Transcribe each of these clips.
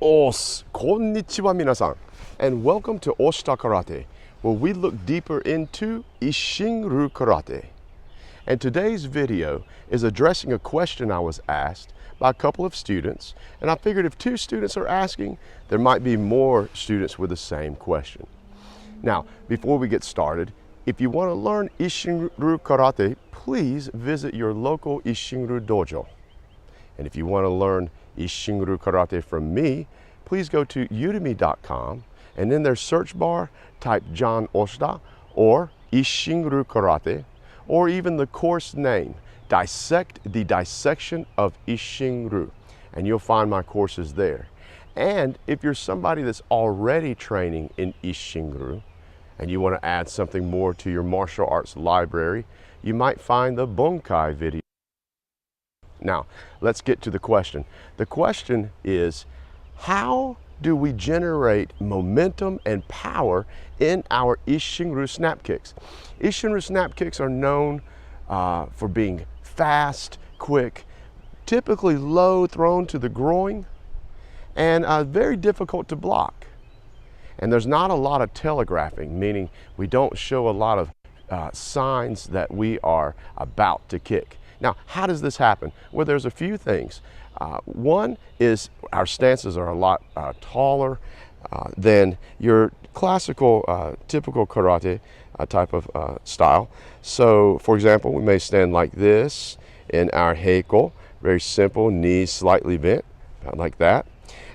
Konnichiwa minasan, and welcome to Oshita Karate, where we look deeper into Isshin-ryu Karate. And today's video is addressing a question I was asked by a couple of students, and I figured if two students are asking, there might be more students with the same question. Now, before we get started, if you want to learn Isshin-ryu Karate, please visit your local Isshin-ryu dojo. And if you want to learn Isshin-ryu Karate from me, please go to udemy.com and in their search bar, type John Oshita or Isshin-ryu Karate, or even the course name, Dissect the Dissection of Isshin-ryu, and you'll find my courses there. And if you're somebody that's already training in Isshin-ryu and you want to add something more to your martial arts library, you might find the Bunkai video. Now, let's get to the question. The question is, how do we generate momentum and power in our Isshin-ryu snap kicks? Isshin-ryu snap kicks are known for being fast, quick, typically low, thrown to the groin, and very difficult to block. And there's not a lot of telegraphing, meaning we don't show a lot of signs that we are about to kick. Now, how does this happen? Well, there's a few things. One is our stances are a lot taller than your classical, typical karate type of style. So, for example, we may stand like this in our heiko, very simple, knees slightly bent, about like that.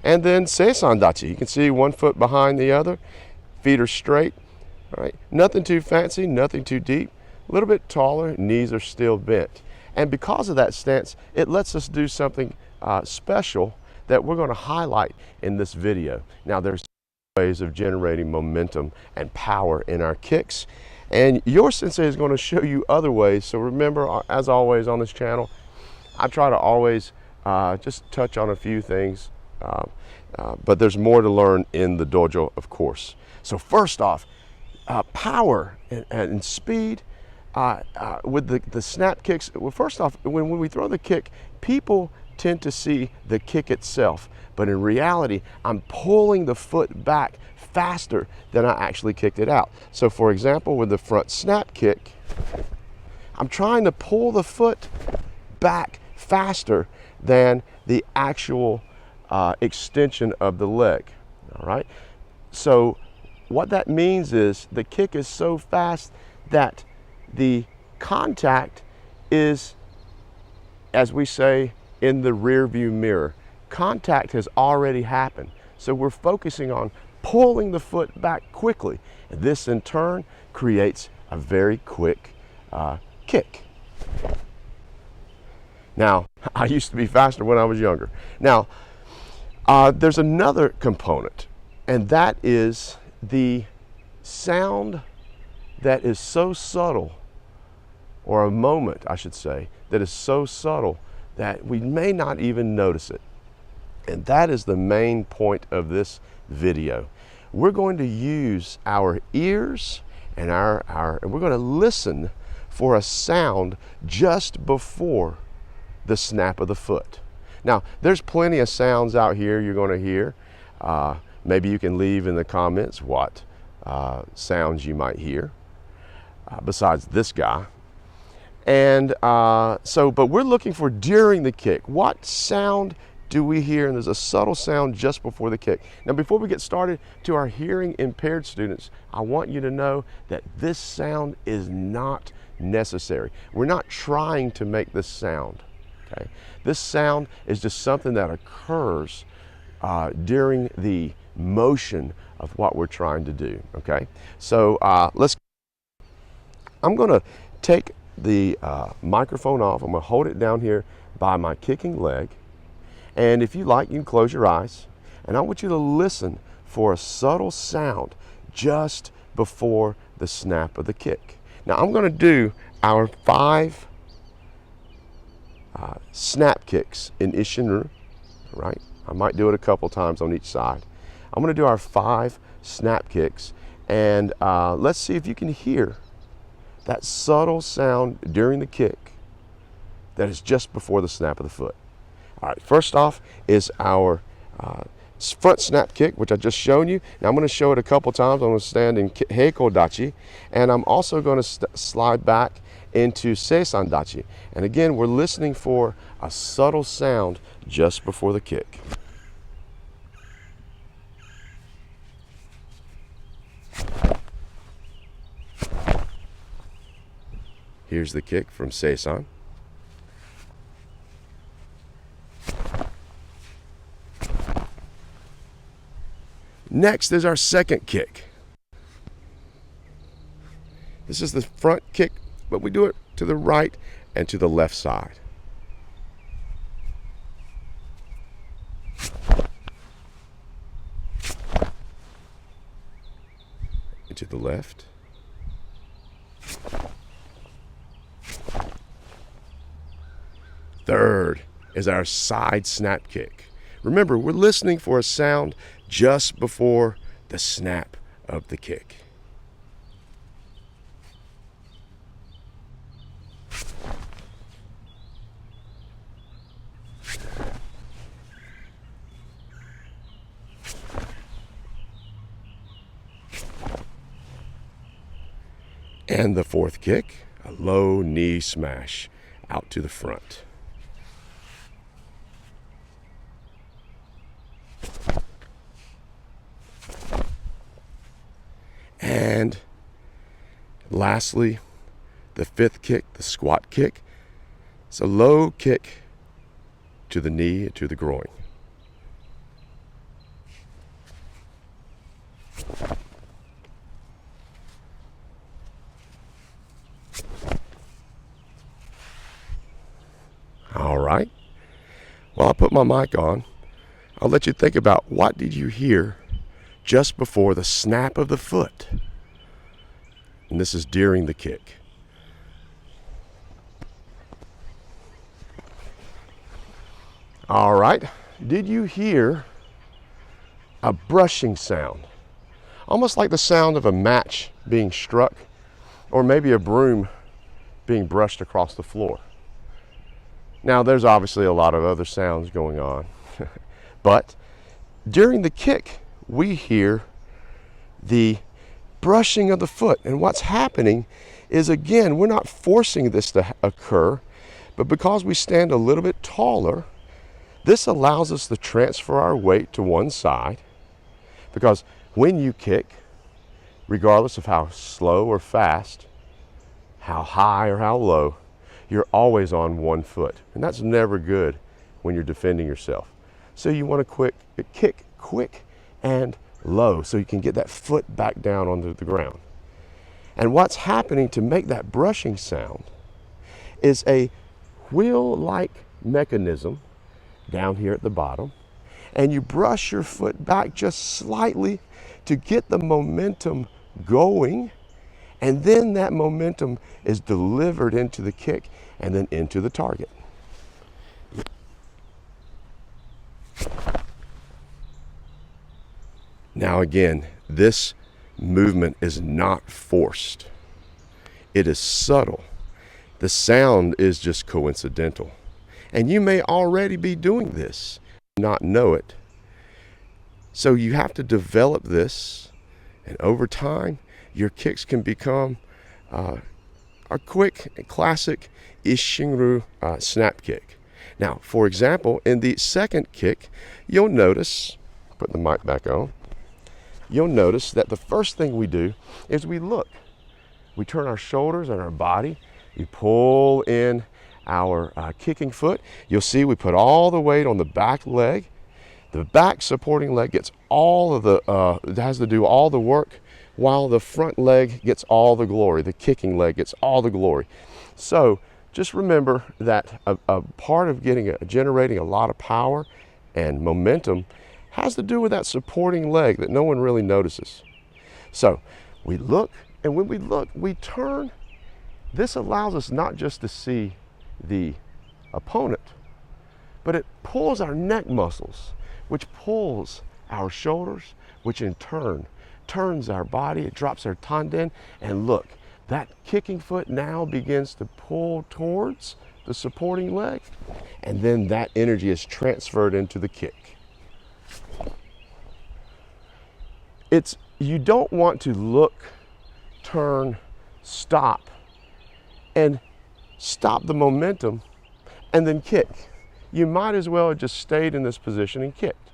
And then seisan dachi, you can see one foot behind the other, feet are straight, all right? Nothing too fancy, nothing too deep, a little bit taller, knees are still bent. And because of that stance, it lets us do something special that we're going to highlight in this video. Now, there's ways of generating momentum and power in our kicks, and your sensei is going to show you other ways. So remember, as always on this channel, I try to always just touch on a few things, but there's more to learn in the dojo, of course. So first off, power and speed. With the snap kicks, well, first off, when we throw the kick, people tend to see the kick itself, but in reality, I'm pulling the foot back faster than I actually kicked it out. So for example, with the front snap kick, I'm trying to pull the foot back faster than the actual extension of the leg, all right? So what that means is the kick is so fast that the contact is, as we say, in the rear view mirror. Contact has already happened. So we're focusing on pulling the foot back quickly. And this in turn creates a very quick kick. Now, I used to be faster when I was younger. Now, there's another component, and that is the sound that is so subtle, or a moment, I should say, that is so subtle that we may not even notice it. And that is the main point of this video. We're going to use our ears and and we're going to listen for a sound just before the snap of the foot. Now, there's plenty of sounds out here you're going to hear. Maybe you can leave in the comments what sounds you might hear besides this guy. And but we're looking for during the kick. What sound do we hear? And there's a subtle sound just before the kick. Now, before we get started, to our hearing impaired students, I want you to know that this sound is not necessary. We're not trying to make this sound, okay? This sound is just something that occurs during the motion of what we're trying to do, okay? So I'm gonna take the microphone off. I'm going to hold it down here by my kicking leg, and if you like, you can close your eyes, and I want you to listen for a subtle sound just before the snap of the kick. Now, I'm going to do our 5 snap kicks in Isshin-ryu, right? I might do it a couple times on each side. I'm going to do our 5 snap kicks, and let's see if you can hear that subtle sound during the kick that is just before the snap of the foot. All right, first off is our front snap kick, which I just shown you. Now I'm going to show it a couple times. I'm going to stand in heiko dachi, and I'm also going to slide back into seisan dachi. And again, we're listening for a subtle sound just before the kick. Here's the kick from seisan. Next is our second kick. This is the front kick, but we do it to the right and to the left side. And to the left. Third is our side snap kick. Remember, we're listening for a sound just before the snap of the kick. And the fourth kick, a low knee smash out to the front. And lastly, the fifth kick, the squat kick. It's a low kick to the knee and to the groin. All right. Well, I'll put my mic on. I'll let you think about what did you hear just before the snap of the foot. And this is during the kick. All right. Did you hear a brushing sound? Almost like the sound of a match being struck, or maybe a broom being brushed across the floor. Now, there's obviously a lot of other sounds going on, but during the kick, we hear the brushing of the foot. And what's happening is, again, we're not forcing this to occur, but because we stand a little bit taller, this allows us to transfer our weight to one side, because when you kick, regardless of how slow or fast, how high or how low, you're always on one foot. And that's never good when you're defending yourself. So you want to kick quick and low so you can get that foot back down onto the ground. And what's happening to make that brushing sound is a wheel-like mechanism down here at the bottom, and you brush your foot back just slightly to get the momentum going, and then that momentum is delivered into the kick and then into the target. Now again, this movement is not forced. It is subtle. The sound is just coincidental. And you may already be doing this, not know it. So you have to develop this, and over time, your kicks can become a quick, classic Isshinru snap kick. Now, for example, in the second kick, you'll notice, put the mic back on, you'll notice that the first thing we do is we look. We turn our shoulders and our body. We pull in our kicking foot. You'll see we put all the weight on the back leg. The back supporting leg gets all of the, it has to do all the work, while the front leg gets all the glory. The kicking leg gets all the glory. So just remember that a part of generating a lot of power and momentum has to do with that supporting leg that no one really notices. So we look, and when we look, we turn. This allows us not just to see the opponent, but it pulls our neck muscles, which pulls our shoulders, which in turn turns our body. It drops our tanden, and look, that kicking foot now begins to pull towards the supporting leg, and then that energy is transferred into the kick. You don't want to look, turn, stop, and stop the momentum and then kick. You might as well have just stayed in this position and kicked.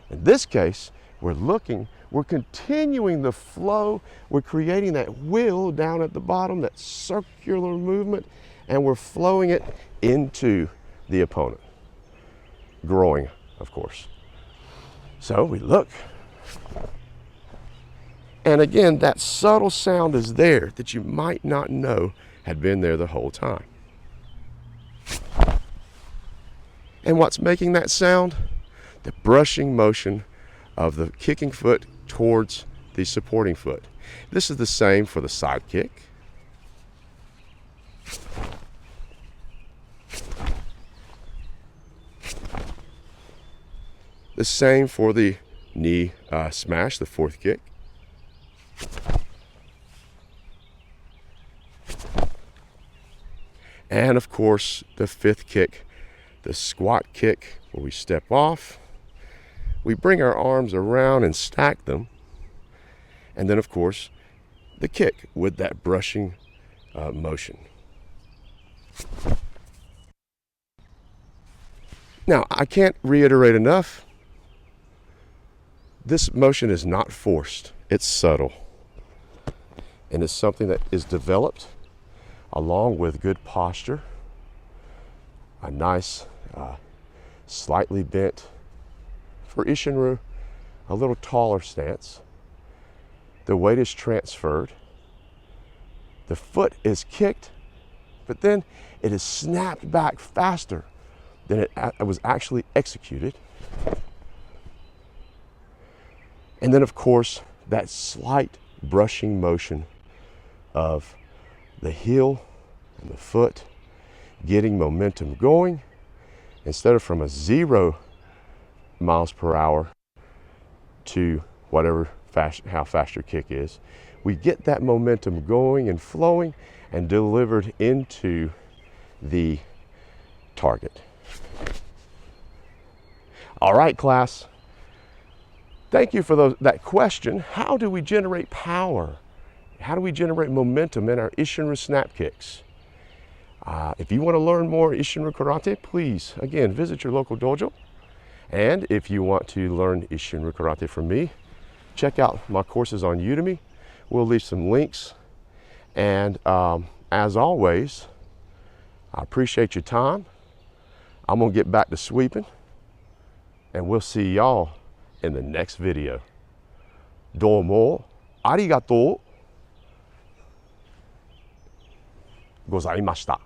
In this case, we're continuing the flow, we're creating that wheel down at the bottom, that circular movement, and we're flowing it into the opponent. Growing, of course. So we look. And again, that subtle sound is there that you might not know had been there the whole time. And what's making that sound? The brushing motion of the kicking foot towards the supporting foot. This is the same for the side kick. The same for the knee smash, the fourth kick. And of course, the fifth kick, the squat kick, where we step off. We bring our arms around and stack them. And then of course, the kick with that brushing motion. Now, I can't reiterate enough, this motion is not forced, it's subtle. And it's something that is developed along with good posture, a nice, slightly bent, for Isshinryu, a little taller stance. The weight is transferred. The foot is kicked, but then it is snapped back faster than it was actually executed. And then, of course, that slight brushing motion of the heel and the foot getting momentum going. Instead of from a 0 miles per hour to whatever how fast your kick is, we get that momentum going and flowing and delivered into the target. All right, class. Thank you for that question. How do we generate power? How do we generate momentum in our Isshinryu snap kicks? If you want to learn more Isshinryu Karate, please, again, visit your local dojo. And if you want to learn Isshinryu Karate from me, check out my courses on Udemy. We'll leave some links. And as always, I appreciate your time. I'm going to get back to sweeping. And we'll see y'all in the next video. Domo arigatou gozaimashita.